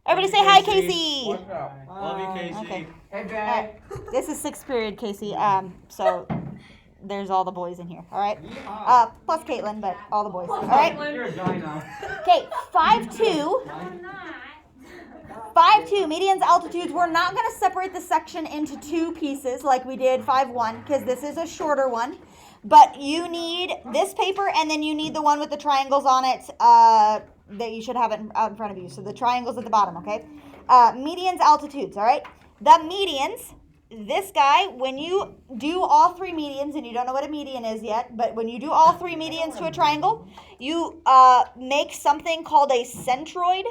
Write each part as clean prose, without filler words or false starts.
Everybody say hi, Casey. Love you, Casey. Okay. Hey, babe. All right. This is 6th period, Casey. So there's all the boys in here. All right. Plus Caitlin, but all the boys. All right. You're a dino. Okay. 5-2. 5-2, medians, altitudes. We're not going to separate the section into two pieces like we did 5-1 because this is a shorter one. But you need this paper and then you need the one with the triangles on it that you should have it out in front of you. So the triangles at the bottom, okay? Medians, altitudes, all right? The medians, this guy, when you do all three medians, and you don't know what a median is yet, but when you do all three medians to a triangle, you make something called a centroid.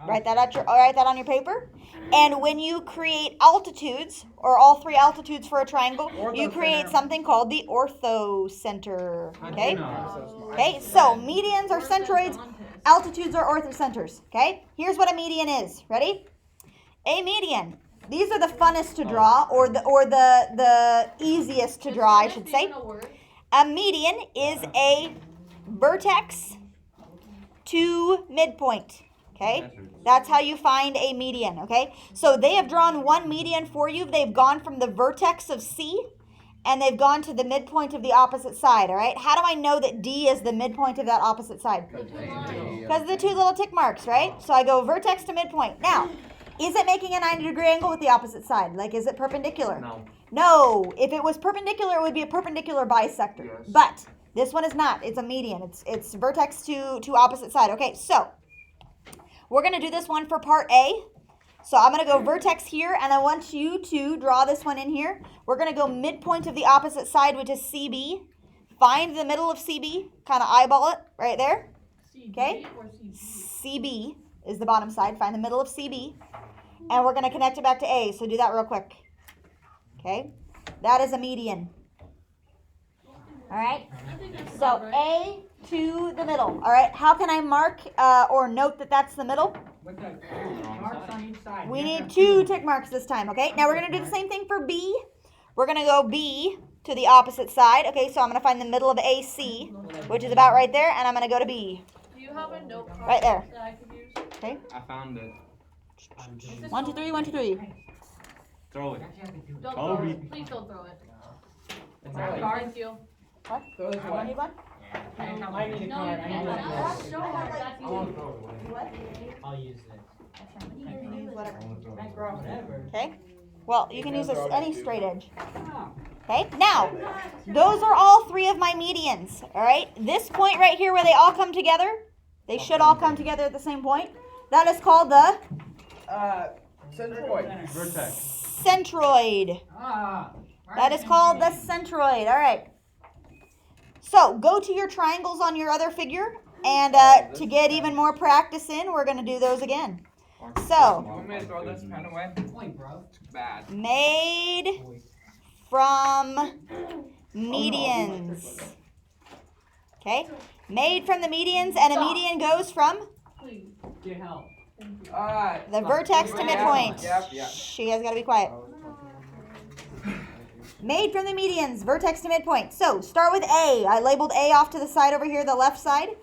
Write that on your paper. And when you create altitudes, or all three altitudes for a triangle, you create something called the orthocenter. Okay? Okay, so medians are centroids, altitudes are orthocenters. Okay? Here's what a median is. Ready? A median. These are the funnest to draw, or the easiest to draw, I should say. A median is a vertex to midpoint. Okay, that's how you find a median, okay? So they have drawn one median for you. They've gone from the vertex of C, and they've gone to the midpoint of the opposite side, all right? How do I know that D is the midpoint of that opposite side? Because of the two little tick marks, right? So I go vertex to midpoint. Now, is it making a 90-degree angle with the opposite side? Like, is it perpendicular? No. No. If it was perpendicular, it would be a perpendicular bisector. Yes. But this one is not. It's a median. It's vertex to opposite side. Okay, so we're going to do this one for part A. So I'm going to go vertex here, and I want you to draw this one in here. We're going to go midpoint of the opposite side, which is CB. Find the middle of CB. Kind of eyeball it right there. Okay? CB is the bottom side. Find the middle of CB. And we're going to connect it back to A. So do that real quick. Okay? That is a median. All right? So A to the middle. All right? How can I mark or note that that's the middle? With the marks on each side. We need two tick marks this time, okay? Now we're going to do the same thing for B. We're going to go B to the opposite side. Okay, so I'm going to find the middle of AC, which is about right there, and I'm going to go to B. Do you have a note card Right there. that I could use? Okay? I found it. 1, 2, 3, 1, 2, 3. Throw it. Don't Kobe. throw it. Please don't throw it. It's Thank you. What? Throw this You one. need one? I need a No, card. you I can't. need a card. That's so hard. That's easy. What? I'll use this. You can use whatever. Thanks, bro. Whatever. Okay? Well, you can use this any straight edge. Okay? Now, those are all three of my medians. All right? This point right here where they all come together, they should all come together at the same point. That is called the Centroid. Vertex. centroid. That is called the centroid. All right. So go to your triangles on your other figure, and to get even more practice in, we're going to do those again. So, You want me to throw this pen away? Point, bro. Bad. made from medians. Okay? Made from the medians, and a median goes from Please. Get help. the vertex to midpoint. Yep. Shh, you guys got to be quiet. Made from the medians, vertex to midpoint. So, start with A. I labeled A off to the side over here, the left side.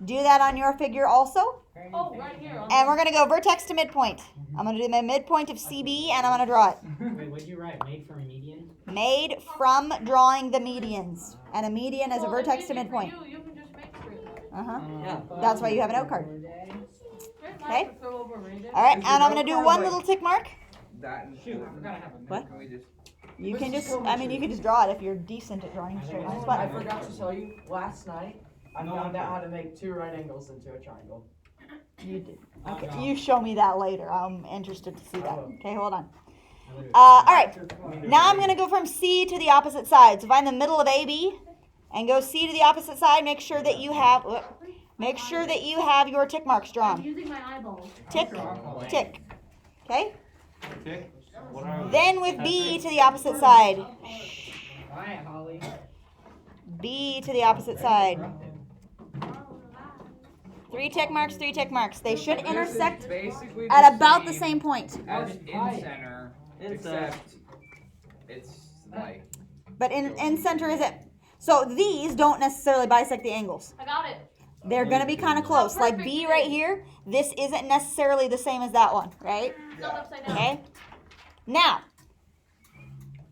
Do that on your figure also. Oh, right here. And we're going to go vertex to midpoint. I'm going to do my midpoint of CB, and I'm going to draw it. Wait, what'd you write? Made from a median? Made from drawing the medians. And a median is a vertex to midpoint. You can just make straight. Uh-huh. Yeah. That's why you have a note card. Okay. Throw over right there. All right, and I'm going to do one little tick mark. That and Shoot, we're gonna have a What? Can we just... You can just, I mean, you can just draw it if you're decent at drawing straight lines. I But forgot to tell you, last night, I found out how to make two right angles into a triangle. you did. Okay, you show me that later. I'm interested to see that. Okay, hold on. All All right, now I'm going to go from C to the opposite side. So find the middle of AB and go C to the opposite side. Make sure that you have, your tick marks I'm drawn. using my eyeballs. Tick, tick. Okay? Tick. What are they? Then with B to the opposite side. right, Holly. B to the opposite side. 3 tick marks, 3 tick marks. They should intersect basically at about the same point. as in center, except it's like... But in center is it? So these don't necessarily bisect the angles. I got it. They're going to be kind of close. Like B right here, this isn't necessarily the same as that one, right? It's not upside down. Okay. Now,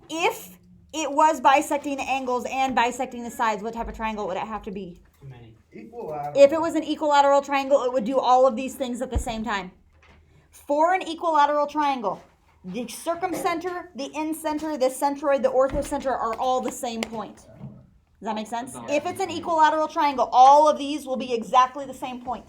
if it was bisecting the angles and bisecting the sides, what type of triangle would it have to be? Too many. Equilateral. If it was an equilateral triangle, it would do all of these things at the same time. For an equilateral triangle, the circumcenter, the incenter, the centroid, the orthocenter are all the same point. Does that make sense? If it's an equilateral triangle, all of these will be exactly the same point.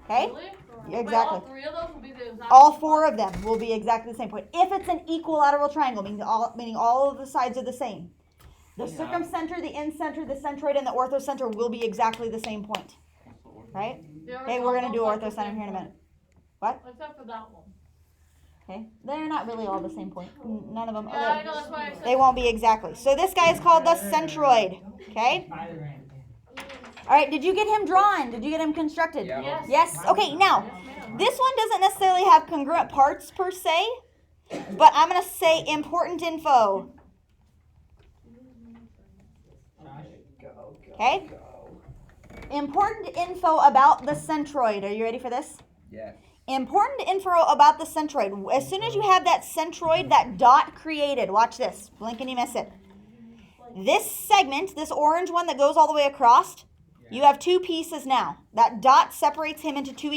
Okay? Really? Yeah, But all exactly. three of those will be the exact All same four one? of them will be exactly the same point. If it's an equilateral triangle, meaning all of the sides are the same, the circumcenter, the incenter, the centroid, and the orthocenter will be exactly the same point. Right? They're Okay, we're going to do all the orthocenter same here in a minute. point. Except for that one. Okay? They're not really all the same point. None of them. Yeah, I know, that's why I said. They won't be exactly. So this guy is called the centroid. Okay? By the rand. All right, did you get him drawn? Did you get him constructed? Yeah. Yes. Yes? Okay, now, Yes, ma'am. this one doesn't necessarily have congruent parts per se, but I'm going to say important info. Josh. Go, go, Okay? go. Important info about the centroid. Are you ready for this? Yeah. Important info about the centroid. As soon as you have that centroid, that dot created, watch this. Blink and you miss it. This segment, this orange one that goes all the way across, you have two pieces now. That dot separates him into two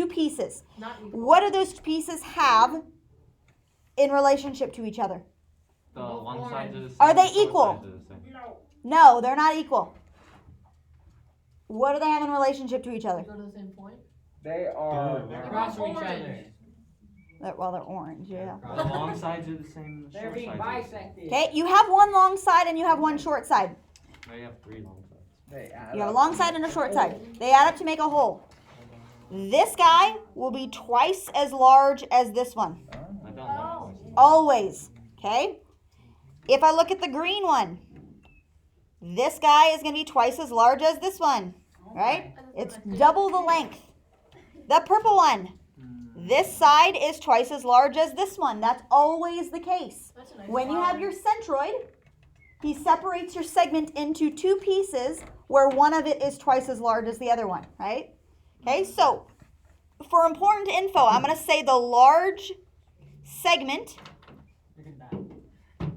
pieces. Not equal. What do those pieces have in relationship to each other? The one sides are the same. Are they both equal? sides are the same. No, they're not equal. What do they have in relationship to each other? Go to the same point. They are. They're across from each other. Well, they're orange, yeah. The long sides are the same. The They're short being sides are the same. bisected. Okay, you have one long side and you have one short side. They have 3 long sides. They add You have a up. long side and a short side. They add up to make a whole. This guy will be twice as large as this one. I don't like twice. Always. Okay? If I look at the green one, this guy is going to be twice as large as this one. Right? It's double the length. The purple one, this side is twice as large as this one. That's always the case. That's a nice When you one. have your centroid, he separates your segment into two pieces where one of it is twice as large as the other one, right? Okay, so for important info, I'm going to say the large segment Look at that.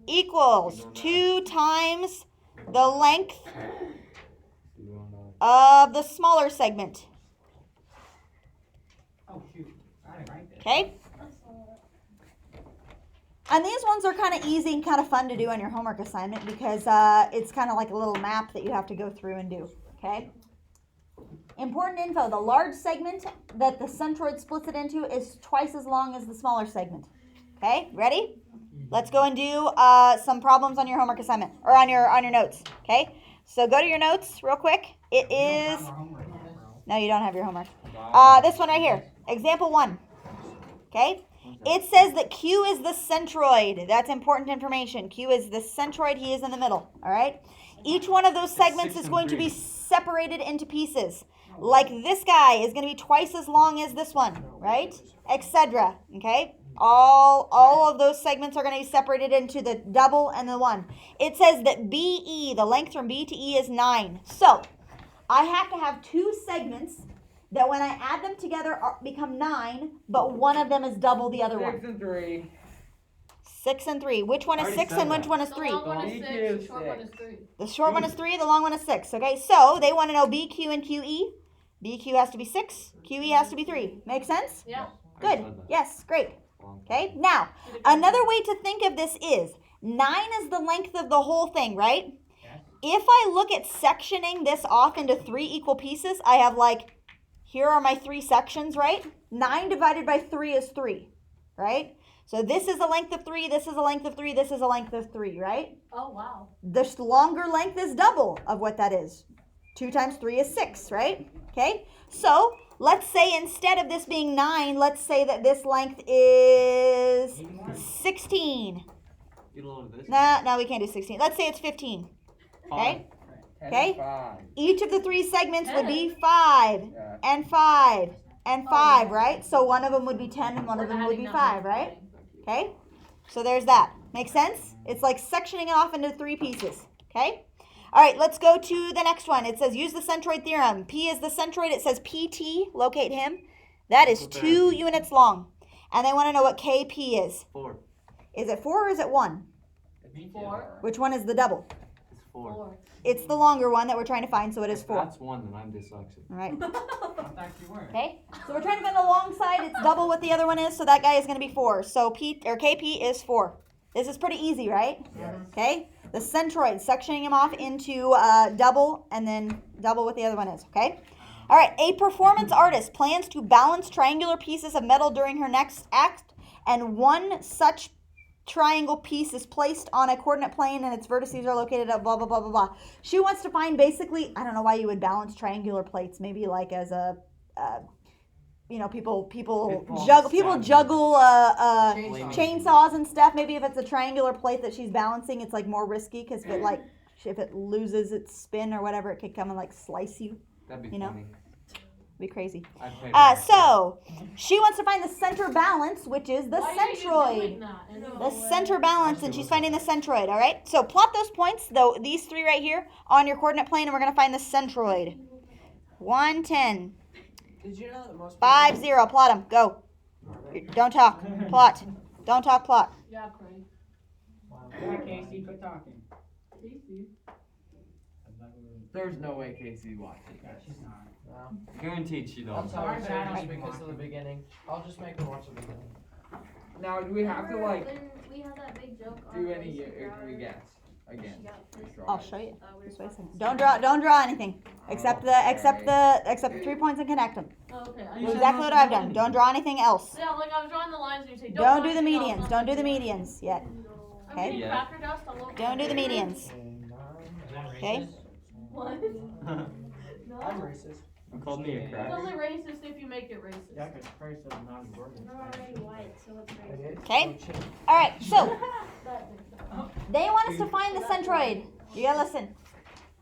equals 2 times the length You wanna- of the smaller segment, Oh shoot. I didn't write this. okay? And these ones are kind of easy and kind of fun to do on your homework assignment because it's kind of like a little map that you have to go through and do, okay? Important info, the large segment that the centroid splits it into is twice as long as the smaller segment. Okay, ready? Let's go and do some problems on your homework assignment, or on your notes, okay? So go to your notes real quick. It We don't have is, our homework yet, bro. no, you don't have your homework. Wow. This one right here, example 1, okay? It says that Q is the centroid. That's important information. Q is the centroid. He is in the middle. All right. Each one of those segments 6 is and going to 3. be separated into pieces. Like this guy is going to be twice as long as this one, right? Etc. Okay. All of those segments are going to be separated into the double and the one. It says that BE, the length from B to E, is 9. So I have to have two segments that when I add them together become 9, but one of them is double the other 6 one. and 3. 6 and 3. Which one is Already 6 said and which that. one is The 3? long one is BQ 6, is the short one 6. is 3. The short one is 3, the long one is 6. Okay, so they want to know BQ and QE. BQ has to be 6, QE has to be 3. Make sense? Yeah. I Good. said that. Yes, great. Long Okay, now, another way to think of this is 9 is the length of the whole thing, right? Yes. If I look at sectioning this off into 3 equal pieces, I have like, here are my 3 sections, right? 9 divided by 3 is 3, right? So this is a length of 3, this is a length of 3, this is a length of 3, right? Oh, wow. The longer length is double of what that is. 2 times 3 is 6, right? Okay, so let's say instead of this being 9, let's say that this length is 16. Get a load of this. No, we can't do 16. Let's say it's 15. Okay? 10 Okay. and 5. Each of the 3 segments would be 5 Yeah. and 5 and 5, yeah. right? So one of them would be 10 and one of We're them would adding be that 5, one. right? Okay? So there's that. Make sense? It's like sectioning it off into 3 pieces. Okay? All right, let's go to the next one. It says use the centroid theorem. P is the centroid. It says PT, locate him. That is 2 units long. And they want to know what KP is. 4. Is it 4 or is it 1? 4. Which one is the double? It's 4. 4. It's the longer one that we're trying to find, so it is If 4. that's 1, then I'm dyslexic. All right. I thought you were. Okay. So we're trying to find the long side. It's double what the other one is, so that guy is going to be 4. So KP is 4. This is pretty easy, right? Okay. The centroid, sectioning him off into double and then double what the other one is. Okay. All right. A performance artist plans to balance triangular pieces of metal during her next act, and one such triangle piece is placed on a coordinate plane and its vertices are located at blah blah blah blah blah. She wants to find basically, I don't know why you would balance triangular plates, maybe like as a people juggle chainsaws and stuff. Maybe if it's a triangular plate that she's balancing, it's like more risky because if it loses its spin or whatever, it could come and like slice you. That'd be You know? funny. Be crazy. I'd pay for So she wants to find the center balance, which is the Why are you centroid. doing that? The center balance, and she's finding the centroid, all right? So plot those points, though, these 3 right here, on your coordinate plane, and we're going to find the centroid. 1, 10, Did you know that most 5, 0. Plot them. Go. Don't talk. Plot. Don't talk. Plot. Yeah, Craig. Yeah, Casey, quit talking. Casey. There's no way Casey's watching. Yeah, she's not. Guaranteed she I'll does. tell Sorry, her but I don't just think because of the beginning. I'll just make her watch the beginning. Now, do we have to like When we had that big joke on do any? Racing Or can we Driver, guess she again? got pissed I'll off. show you. We Just were wait a second. fucking Don't draw anything. Except the 3 points and connect them. Oh, okay. You Do said exactly not what to I've do done. anything. Don't draw anything else. Yeah, like I was drawing the lines and you say, Don't draw do the anything else, medians. not Don't do the that. medians yet. I'm Okay. getting Yeah. cracker dust all over. Don't do the medians. Is that Okay. racist? What? I'm No. racist. You called me a It's cracker. only racist if you make it racist. Yeah, because Christ does not work. We're already white, so it's racist. Okay. All right. So That makes sense. they want us to find the centroid. You gotta listen.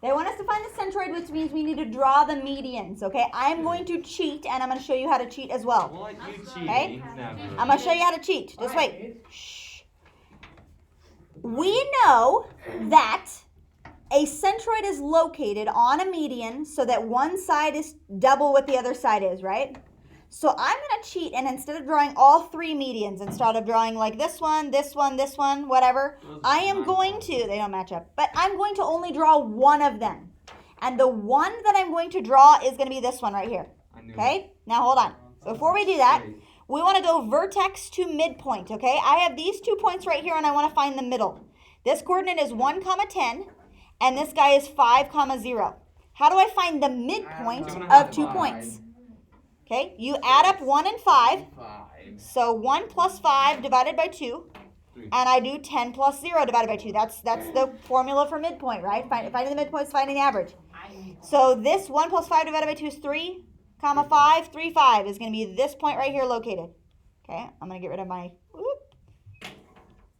They want us to find the centroid, which means we need to draw the medians. Okay. I'm going to cheat, and I'm going to show you how to cheat as well. What? You That's cheating? Okay. Never. I'm going to show you how to cheat. Just wait. Shh. We know that a centroid is located on a median so that one side is double what the other side is, right? So I'm going to cheat, and instead of drawing all 3 medians, instead of drawing like this one, whatever, Those I are am mine. going to, they don't match up, but I'm going to only draw one of them. And the one that I'm going to draw is going to be this one right here. I knew it. Okay? Now hold on. Before we do that, we want to go vertex to midpoint, okay? I have these 2 points right here, and I want to find the middle. This coordinate is 1, 10, and this guy is 5, 0. How do I find the midpoint of 2 points? Okay, you add up 1 and 5. 5. So 1 plus 5 divided by 2. 3. And I do 10 plus 0 divided by 2. That's the formula for midpoint, right? Finding the midpoint is finding the average. So this 1 plus 5 divided by 2 is 3, 5. 3, 5 is going to be this point right here located. Okay, I'm going to get rid of my,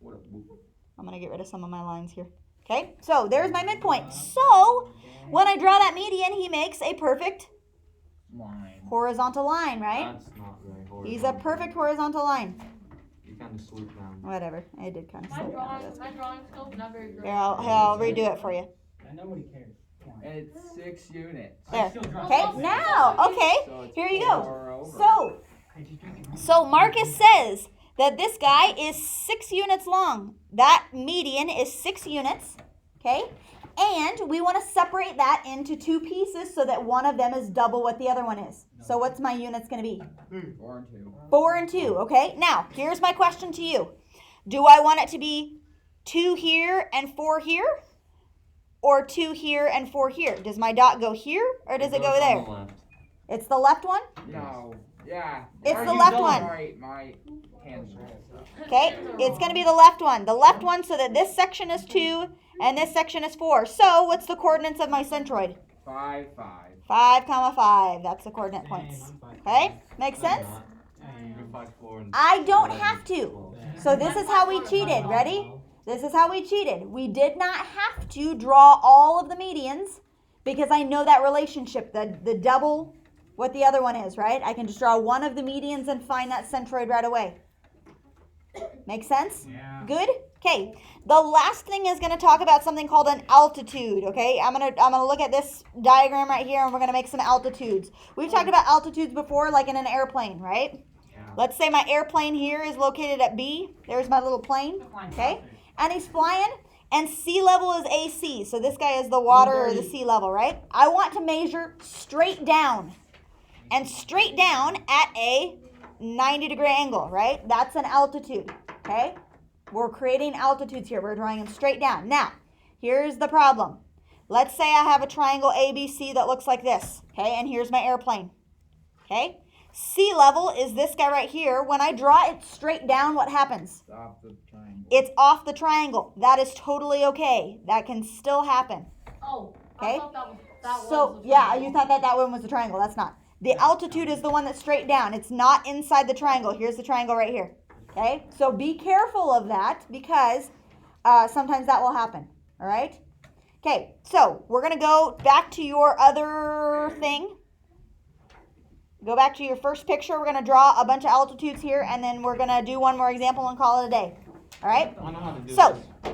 What a whoop. I'm going to get rid of some of my lines here. Okay, so there's my midpoint. So when I draw that median, he makes a perfect Line. horizontal line, right? That's not very horrible. He's a perfect horizontal line. You kind of sloop down. Whatever, I did kind of My slow down. drawing skills not very great. Here, I'll redo it for you. And nobody cares. Come on. And it's 6 units. There. I still draw Okay, something. now, okay, So it's here you go. 4 over. So Marcus says that this guy is 6 units long. That median is 6 units, okay? And we want to separate that into 2 pieces so that one of them is double what the other one is. So what's my units going to be? 4 and 2. 4 and 2, okay? Now, here's my question to you. Do I want it to be 2 here and 4 here? Or 2 here and 4 here? Does my dot go here or does it go goes on there? the left. It's the left one? No. Yeah. It's Are the you left done? one. Sorry, my hands are Okay, it's going to be the left one. The left one so that this section is 2 and this section is 4. So what's the coordinates of my centroid? 5, 5. 5, 5. That's the coordinate points. Okay, makes No, you're sense? not. You're 5, 4, and I don't 11, have to. 12. So this is how we cheated. Ready? This is how we cheated. We did not have to draw all of the medians because I know that relationship, the double what the other one is, right? I can just draw one of the medians and find that centroid right away. Make sense? Yeah. Good? Okay, the last thing is going to talk about something called an altitude, okay? I'm gonna look at this diagram right here, and we're going to make some altitudes. We've talked about altitudes before, like in an airplane, right? Yeah. Let's say my airplane here is located at B. There's my little plane, okay? And he's flying, and sea level is AC. So this guy is the water or the sea level, right? I want to measure straight down. And straight down at a 90-degree angle, right? That's an altitude, okay? We're creating altitudes here. We're drawing them straight down. Now, here's the problem. Let's say I have a triangle ABC that looks like this, okay? And here's my airplane, okay? Sea level is this guy right here. When I draw it straight down, what happens? It's off the triangle. It's off the triangle. That is totally okay. That can still happen. Oh, Okay. I thought that was So, the yeah, triangle. you thought that one was the triangle. That's not. The altitude is the one that's straight down. It's not inside the triangle. Here's the triangle right here. Okay? So be careful of that because sometimes that will happen. All right? Okay, so we're going to go back to your other thing. Go back to your first picture. We're going to draw a bunch of altitudes here, and then we're going to do one more example and call it a day. All right? I know how to do So, this.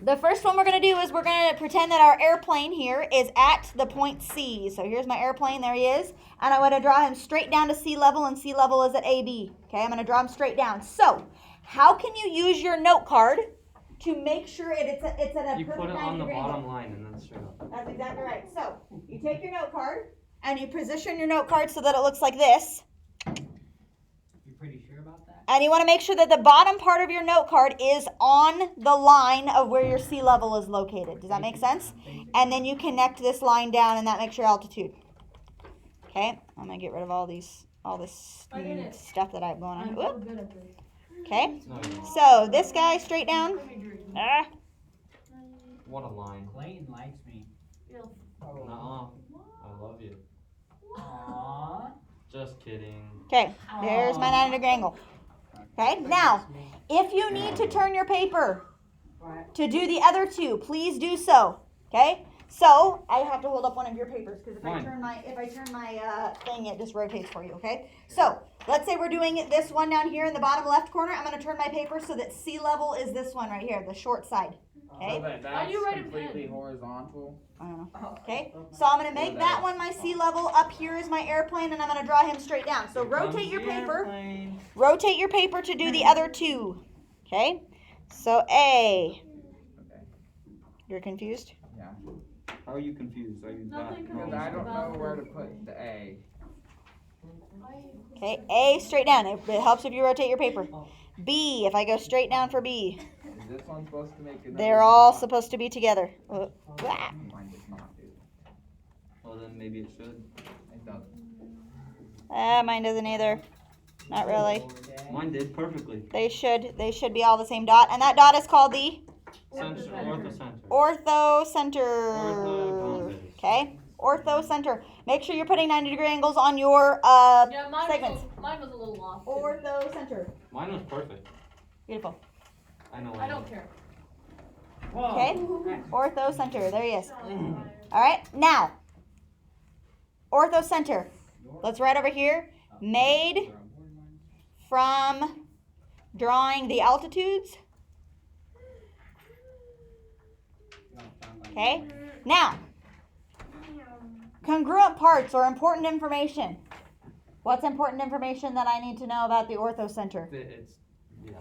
the first one we're going to do is we're going to pretend that our airplane here is at the point C. So here's my airplane. There he is. And I'm going to draw him straight down to sea level, and sea level is at AB. Okay, I'm going to draw him straight down. So how can you use your note card to make sure it's at a You perfect put it on the 90-degree bottom angle? line and then straight up. That's exactly right. So you take your note card and you position your note card so that it looks like this. You pretty sure about that? And you want to make sure that the bottom part of your note card is on the line of where your sea level is located. Does that make sense? And then you connect this line down, and that makes your altitude. Okay, I'm going to get rid of all this I did it. stuff that I have going on. I'm Whoop. so good at this. Okay, No, you don't. so this guy straight down. Let me drink. Ah, What a line. Clayton likes me. Feel- Nuh-uh. I love you. Aww. Just kidding. okay, there's my 90-degree angle. Okay, now, if you need to turn your paper to do the other two, please do so. Okay, so I have to hold up one of your papers because if I Mine. turn my thing, it just rotates for you. Okay, so let's say we're doing this one down here in the bottom left corner. I'm going to turn my paper so that sea level is this one right here, the short side. So Okay, that Why do you that's write it completely in? horizontal. I don't know. Okay, so I'm going to make that one my sea level. Up here is my airplane, and I'm going to draw him straight down. So Here comes rotate your the paper. airplane. Rotate your paper to do the other two. Okay, so A. Okay. You're confused? Yeah. How are you confused? Are you Nothing that Because I don't know where to put the A. Okay, A straight down. It helps if you rotate your paper. B, if I go straight down for B. Is this one supposed to make it? They're all supposed to be together. Blah. Mine does not do. Well, then maybe it should. It doesn't. Mine doesn't either. Not really. Mine did perfectly. They should be all the same dot. And that dot is called the Center, ortho center. ortho center. Ortho. Okay? Ortho center. Make sure you're putting 90-degree angles on your Yeah, segments. mine was a little off. too. Ortho center. Mine was perfect. Beautiful. I know. I don't care. Whoa. Okay? Ortho center. There he is. All right? Now, ortho center. Let's right over here. Made from drawing the altitudes. Okay? Now, congruent parts or important information. What's important information that I need to know about the ortho center? It's yeah.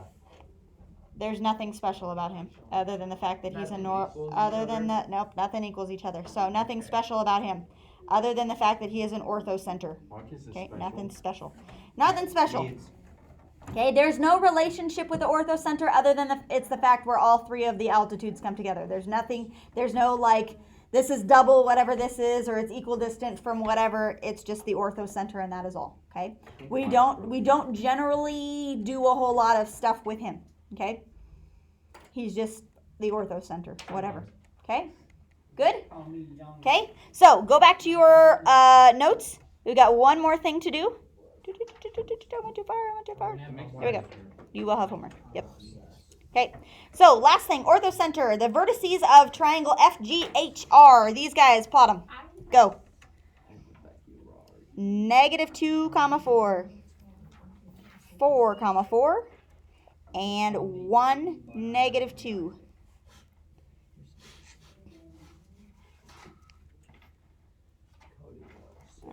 There's nothing special about him other than the fact that he's a Nothing equals other each than the nope, nothing equals each other. So nothing special about him other than the fact that he is an ortho center. Marcus is Okay, special. nothing special. Nothing special. Needs. Okay, there's no relationship with the ortho center other than it's the fact where all three of the altitudes come together. There's no like this is double whatever this is or it's equal distance from whatever. It's just the ortho center and that is all. Okay? We don't generally do a whole lot of stuff with him. Okay? He's just the ortho center, whatever. Okay? Good? Okay? So, go back to your notes. We've got one more thing to do. I went too far. There we go. You will have homework. Yep. Okay. So, last thing, orthocenter. The vertices of triangle FGHR. These guys, plot them. Go. -2, 4. 4, 4. and 1, -2.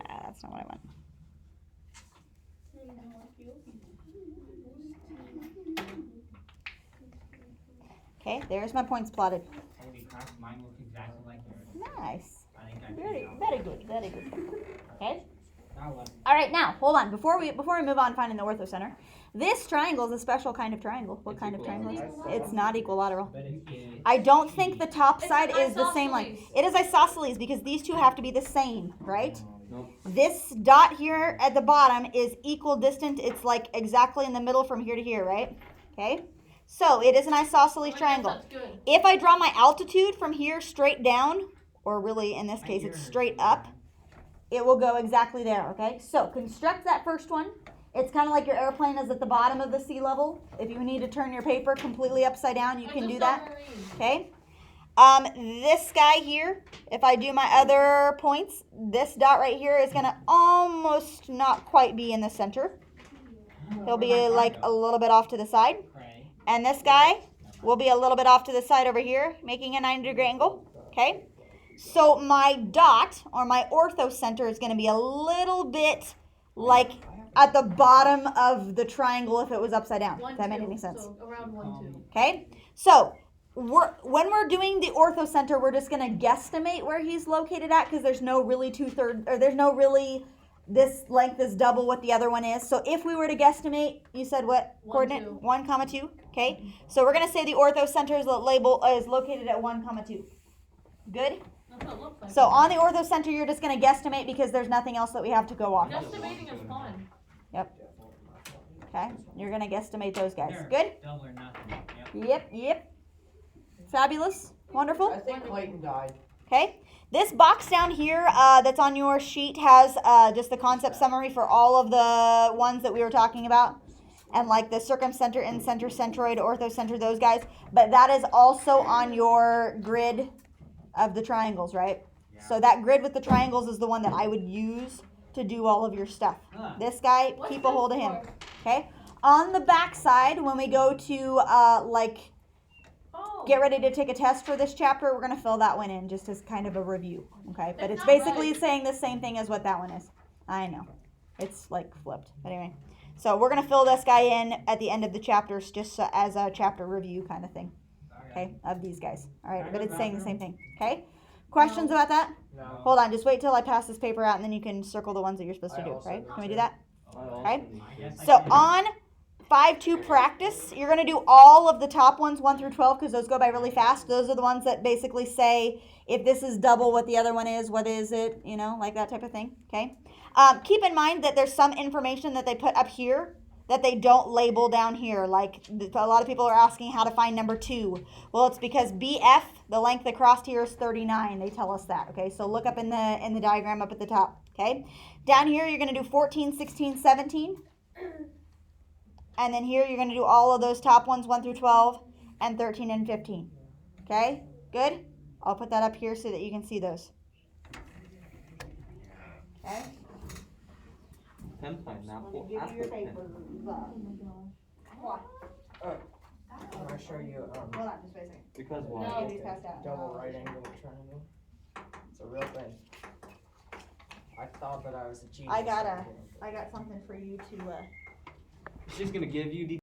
That's not what I want. Okay, there's my points plotted. Holy crap, mine looks exactly like yours. Nice. I think I Very, figured out. very good, very good. Okay. That one. All right, now hold on. Before we move on finding the ortho center, this triangle is a special kind of triangle. What It's kind of triangle is it? equilateral. It's not equilateral. But it's I don't think the top It's side an is the same length. isosceles. It is isosceles because these two have to be the same, right? Nope. This dot here at the bottom is equal distant. It's like exactly in the middle from here to here, right? Okay. So it is an isosceles triangle. That's good. If I draw my altitude from here straight down, or really in this case it's straight up, it will go exactly there, okay? So construct that first one. It's kind of like your airplane is at the bottom of the sea level. If you need to turn your paper completely upside down, you Like can a do that, submarine. okay? This guy here, if I do my other points, this dot right here is gonna almost not quite be in the center. He'll be like a little bit off to the side. Pray. And this guy will be a little bit off to the side over here, making a 90-degree angle, okay? So my dot, or my ortho center, is going to be a little bit like at the bottom of the triangle if it was upside down. One, Does that make two. any sense? So around 1, 2. Okay? So when we're doing the ortho center, we're just going to guesstimate where he's located at because there's no really there's no really this length is double what the other one is. So if we were to guesstimate, you said what 1, coordinate? 2. 1, 2. Okay. So we're going to say the ortho center is located at 1, 2. Good? That's what it looks like. So on the ortho center, you're just going to guesstimate because there's nothing else that we have to go off of. Guesstimating is fun. Okay? You're going to guesstimate those guys. There. Good? Double or nothing. Yep. Yep. Fabulous. Wonderful. I think Clayton died. Okay, this box down here that's on your sheet has just the concept summary for all of the ones that we were talking about. And like the circumcenter, incenter, centroid, orthocenter, those guys. But that is also on your grid of the triangles, right? So that grid with the triangles is the one that I would use to do all of your stuff. This guy, What's keep a hold of this him. for? Okay? On the back side, when we go to Oh. get ready to take a test for this chapter, we're going to fill that one in just as kind of a review, okay? But it's It's not basically right. saying the same thing as what that one is. I know. It's like flipped. But anyway. So we're going to fill this guy in at the end of the chapters just as a chapter review kind of thing, okay, of these guys. All right, but it's saying the same thing, okay? Questions about that? No. Hold on. Just wait till I pass this paper out, and then you can circle the ones that you're supposed to I do, also right? do Can we too. do that? I also Okay. need I guess I So should- on 5-2 practice, you're going to do all of the top ones, 1 through 12, because those go by really fast. Those are the ones that basically say, if this is double what the other one is, what is it, you know, like that type of thing, okay? Keep in mind that there's some information that they put up here that they don't label down here. Like, a lot of people are asking how to find number 2. Well, it's because BF, the length across here, is 39. They tell us that, okay? So look up in the diagram up at the top, okay? Down here, you're going to do 14, 16, 17. And then here, you're going to do all of those top ones, 1 through 12, and 13 and 15. Okay? Good? I'll put that up here so that you can see those. Okay? 10 pineapple. Let me give you your papers. What? I'm gonna show you Hold on, just wait a second. Because Get why? these passed out. double right angle triangle. It's a real thing. I thought that I was a genius. I got something for you to She's gonna give you